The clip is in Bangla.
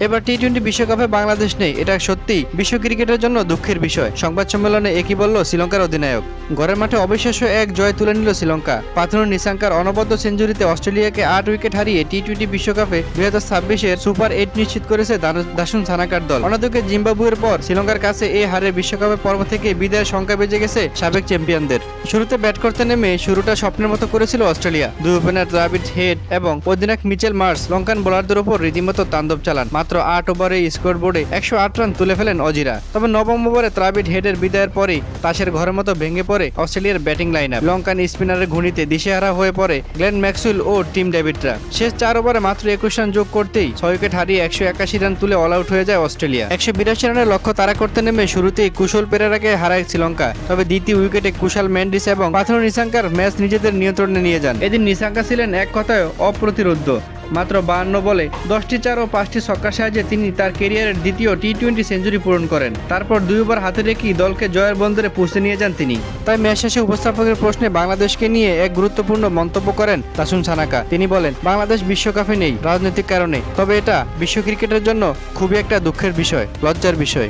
এবার টি-20 বিশ্বকাপে বাংলাদেশ নেই, এটা সত্যি বিশ্ব ক্রিকেটের জন্য দুঃখের বিষয়। সংবাদ সম্মেলনে একই বলল শ্রীলঙ্কার অধিনায়ক। ঘরের মাঠে অবিশ্বাস্য এক জয় তুলে নিল শ্রীলঙ্কা। পাথুনু নিসাঙ্কার অনবদ্য সেঞ্চুরিতে অস্ট্রেলিয়াকে 8 উইকেট হারিয়ে টি-20 বিশ্বকাপে 2026-এর সুপার 8 নিশ্চিত করেছে দাসুন সানাকার দল। অন্যদিকে জিম্বাবুয়ের পর শ্রীলঙ্কার কাছে এই হারের বিশ্বকাপের পর্ব থেকে বিদায়ের সংখ্যা বেজে গেছে সাবেক চ্যাম্পিয়নদের। শুরুতে ব্যাট করতে নেমে শুরুটা স্বপ্নের মতো করেছিল অস্ট্রেলিয়া। দুই ওপেনার দ্রাভিড হেড এবং অধিনায়ক মিচেল মার্শ লঙ্কান বোলারদের উপর রীতিমতো তাণ্ডব চালান। মাত্র 8 ওভারে স্কোর বোর্ডে 108 রান তুলে ফেলেন অজিরা। তবে নবম ওভারে দ্রাভিড হেডের বিদায়ের পরেই তাসের ঘরের মতো ভেঙে পড়ে অস্ট্রেলিয়ার ব্যাটিং লাইন আপ। লঙ্কান স্পিনারের ঘুনিতে দিশেহারা হয়ে পড়ে গ্লেন ম্যাক্সওয়েল ও টিম ডেভিডরা। শেষ 4 ওভারে মাত্র 21 রান যোগ করতেই 6 উইকেট হারিয়ে 181 রান তুলে অল আউট হয়ে যায় অস্ট্রেলিয়া। 182 রানের লক্ষ্য তাড়া করতে নেমে শুরুতেই কুশল পেরেরাকে হারায় শ্রীলঙ্কা। তবে দ্বিতীয় উইকেটে কুশাল মেন্ডিস এবং পাথুনু নিসাঙ্কার ম্যাচ নিজেদের নিয়ন্ত্রণে নিয়ে যান। এদিন নিসাঙ্কা ছিলেন এক কথায় অপ্রতিরোধ্য। মাত্র 52 বলে 10টি 4 ও 5টি ছক্কার সাহায্যে তিনি তার ক্যারিয়ারের দ্বিতীয় টি-20 সেঞ্চুরি পূরণ করেন। তারপর 2 ওভার হাতে রেখেই দলকে জয়ের বন্দরে পৌঁছে নিয়ে যান তিনি। তাই ম্যাচ শেষে উপস্থাপকের প্রশ্নে বাংলাদেশকে নিয়ে এক গুরুত্বপূর্ণ মন্তব্য করেন দাসুন সানাকা। তিনি বলেন, বাংলাদেশ বিশ্বকাপে নেই রাজনৈতিক কারণে, তবে এটা বিশ্ব ক্রিকেটের জন্য খুবই একটা দুঃখের বিষয়, লজ্জার বিষয়।